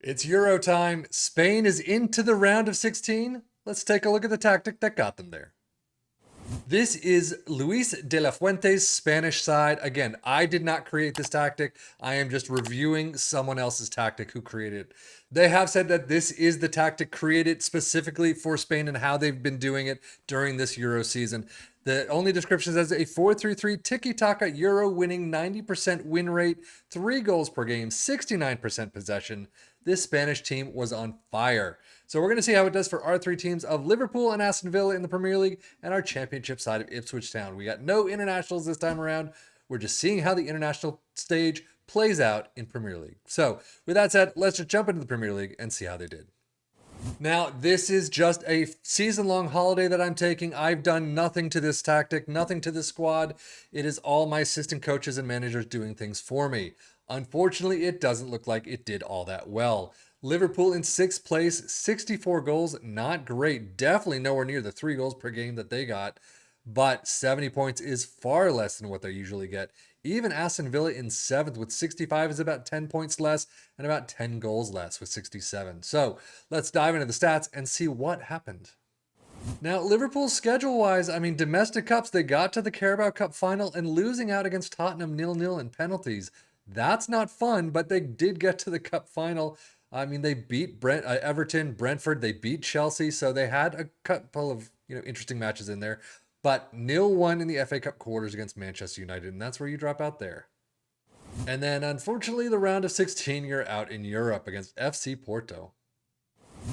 It's Euro time. Spain is into the round of 16. Let's take a look at the tactic that got them there. This is Luis de la Fuente's Spanish side. Again, I did not create this tactic. I am just reviewing someone else's tactic who created it. They have said that this is the tactic created specifically for Spain and how they've been doing it during this Euro season. The only description says a 4-3-3 tiki-taka Euro winning 90% win rate, 3 goals per game, 69% possession. This Spanish team was on fire. So we're going to see how it does for our 3 teams of Liverpool and Aston Villa in the Premier League and our championship side of Ipswich Town. We got no internationals this time around. We're just seeing how the international stage plays out in Premier League. So with that said, let's just jump into the Premier League and see how they did. Now, this is just a season-long holiday that I'm taking. I've done nothing to this tactic, nothing to this squad. It is all my assistant coaches and managers doing things for me. Unfortunately, it doesn't look like it did all that well. Liverpool in 6th place, 64 goals, not great. Definitely nowhere near the 3 goals per game that they got, but 70 points is far less than what they usually get. Even Aston Villa in 7th with 65 is about 10 points less and about 10 goals less with 67. So let's dive into the stats and see what happened. Now, Liverpool's schedule-wise, domestic cups, they got to the Carabao Cup final and losing out against Tottenham 0-0 in penalties. That's not fun, but they did get to the cup final. They beat Everton, Brentford, they beat Chelsea, so they had a couple of interesting matches in there. But 0-1 in the FA Cup quarters against Manchester United, and that's where you drop out there. And then, unfortunately, the round of 16, you're out in Europe against FC Porto.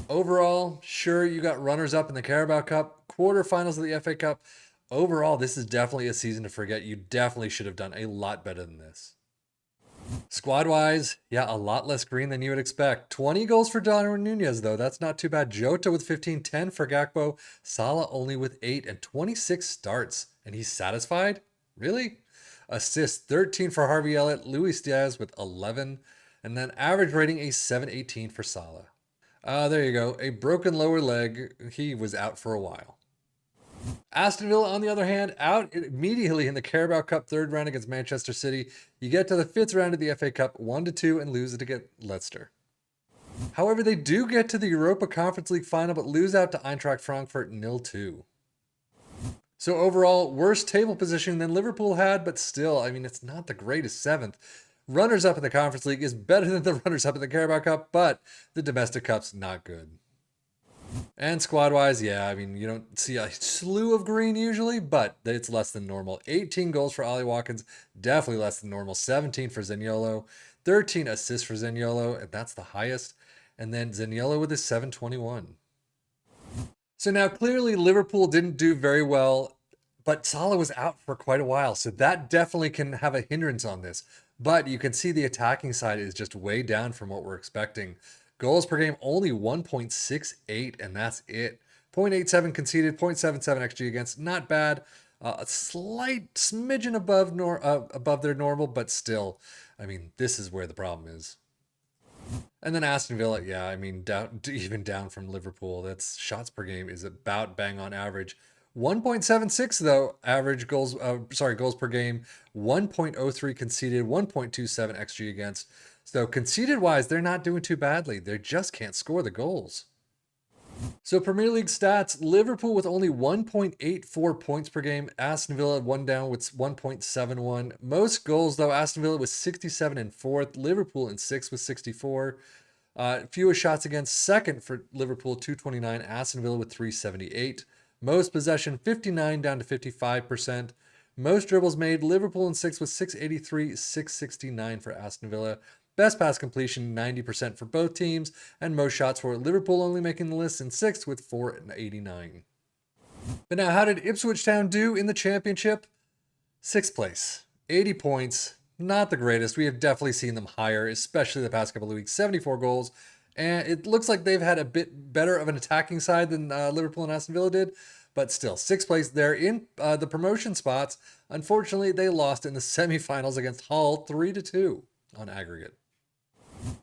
Overall, sure, you got runners-up in the Carabao Cup, quarterfinals of the FA Cup. Overall, this is definitely a season to forget. You definitely should have done a lot better than this. Squad-wise, yeah, a lot less green than you would expect. 20 goals for Darwin Nunez, though. That's not too bad. Jota with 15, 10 for Gakpo. Salah only with 8 and 26 starts. And he's satisfied? Really? Assists, 13 for Harvey Elliott. Luis Diaz with 11. And then average rating, a 7.18 for Salah. There you go. A broken lower leg. He was out for a while. Aston Villa, on the other hand, out immediately in the Carabao Cup 3rd round against Manchester City. You get to the 5th round of the FA Cup 1-2 and lose it against Leicester. However, they do get to the Europa Conference League final but lose out to Eintracht Frankfurt 0-2. So overall, worse table position than Liverpool had, but still, it's not the greatest 7th. Runners-up in the Conference League is better than the runners-up in the Carabao Cup, but the domestic cup's not good. And squad-wise, yeah, you don't see a slew of green usually, but it's less than normal. 18 goals for Ollie Watkins, definitely less than normal. 17 for Zaniolo, 13 assists for Zaniolo, and that's the highest. And then Zaniolo with his 721. So now clearly Liverpool didn't do very well, but Salah was out for quite a while, so that definitely can have a hindrance on this. But you can see the attacking side is just way down from what we're expecting. Goals per game, only 1.68, and that's it. 0.87 conceded, 0.77 XG against. Not bad. A slight smidgen above their normal, but still, this is where the problem is. And then Aston Villa, yeah, even down from Liverpool. That's shots per game is about bang on average. 1.76 though, average goals per game. 1.03 conceded, 1.27 XG against. So conceded-wise, they're not doing too badly. They just can't score the goals. So Premier League stats, Liverpool with only 1.84 points per game. Aston Villa one down with 1.71. Most goals, though, Aston Villa was 67 in 4th. Liverpool in 6th with 64. Fewest shots against, 2nd for Liverpool, 229. Aston Villa with 378. Most possession, 59 down to 55%. Most dribbles made, Liverpool in 6th with 683, 669 for Aston Villa. Best pass completion, 90% for both teams, and most shots for Liverpool only making the list in 6th with 489. But now, how did Ipswich Town do in the championship? 6th place, 80 points, not the greatest. We have definitely seen them higher, especially the past couple of weeks, 74 goals. And it looks like they've had a bit better of an attacking side than Liverpool and Aston Villa did. But still, 6th place there in the promotion spots. Unfortunately, they lost in the semifinals against Hull 3-2 on aggregate.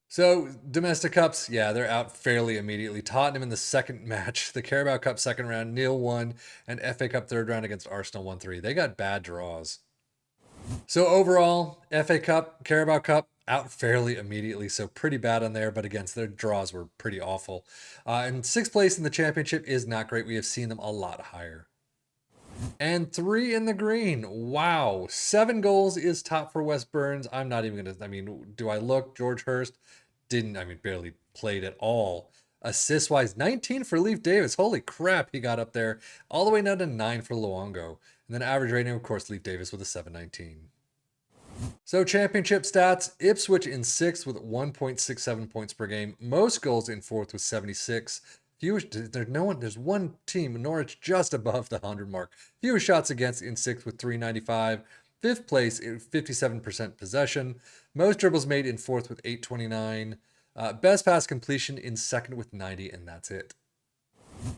So, domestic cups, yeah, they're out fairly immediately. Tottenham in the second match, the Carabao Cup second round, 0-1, and FA Cup third round against Arsenal 1-3. They got bad draws. So overall, FA Cup, Carabao Cup, out fairly immediately, so pretty bad on there. But again, so their draws were pretty awful. And sixth place in the championship is not great. We have seen them a lot higher. And 3 in the green. Wow. 7 goals is top for West Burns. I'm not even going to, I mean, do I look? George Hurst barely played at all. Assist wise, 19 for Leaf Davis. Holy crap, he got up there. All the way down to 9 for Luongo. And then average rating, of course, Leaf Davis with a 719. So championship stats, Ipswich in 6th with 1.67 points per game. Most goals in 4th with 76. There's one team, Norwich, just above the 100 mark. Fewest shots against in 6th with 395. 5th place, 57% possession. Most dribbles made in 4th with 829. Best pass completion in 2nd with 90, and that's it.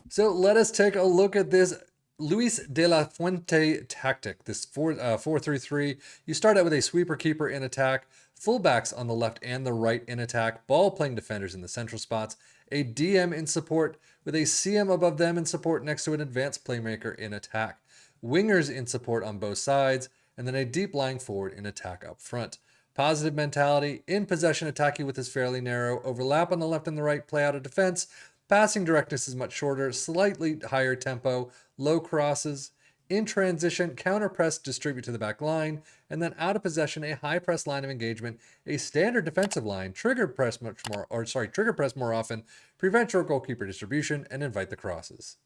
So let us take a look at this Luis de la Fuente tactic, this 4-3-3. You start out with a sweeper keeper in attack, fullbacks on the left and the right in attack, ball playing defenders in the central spots, a DM in support with a CM above them in support next to an advanced playmaker in attack, wingers in support on both sides, and then a deep lying forward in attack up front. Positive mentality, in possession attacking with is fairly narrow, overlap on the left and the right, play out of defense. Passing directness is much shorter, slightly higher tempo, low crosses. In transition, counter press, distribute to the back line, and then out of possession, a high press line of engagement, a standard defensive line, trigger press more often, prevent short goalkeeper distribution, and invite the crosses.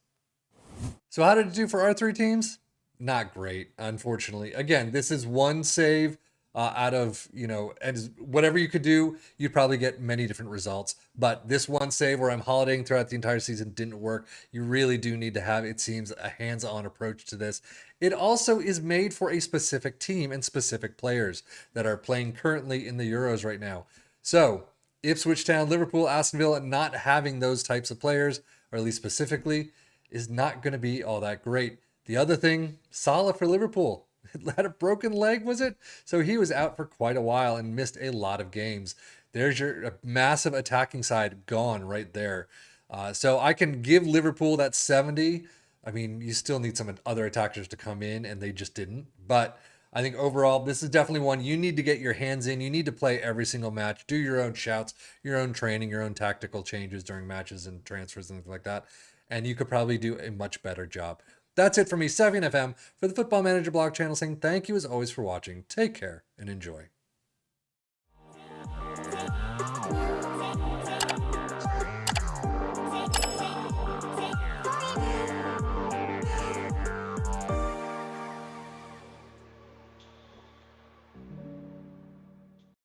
So how did it do for our 3 teams? Not great, unfortunately. Again, this is one save out of, and whatever you could do, you'd probably get many different results. But this one save where I'm holidaying throughout the entire season didn't work. You really do need to have, it seems, a hands-on approach to this. It also is made for a specific team and specific players that are playing currently in the Euros right now. So Ipswich Town, Liverpool, Aston Villa, not having those types of players, or at least specifically, is not going to be all that great. The other thing, Salah for Liverpool. Had a broken leg, was it? So he was out for quite a while and missed a lot of games. There's your massive attacking side gone right there. So I can give Liverpool that 70. I mean, you still need some other attackers to come in, and they just didn't. But I think overall, this is definitely one you need to get your hands in. You need to play every single match, do your own shouts, your own training, your own tactical changes during matches and transfers and things like that. And you could probably do a much better job. That's it for me, Sevian FM, for the Football Manager blog channel, saying thank you as always for watching. Take care and enjoy.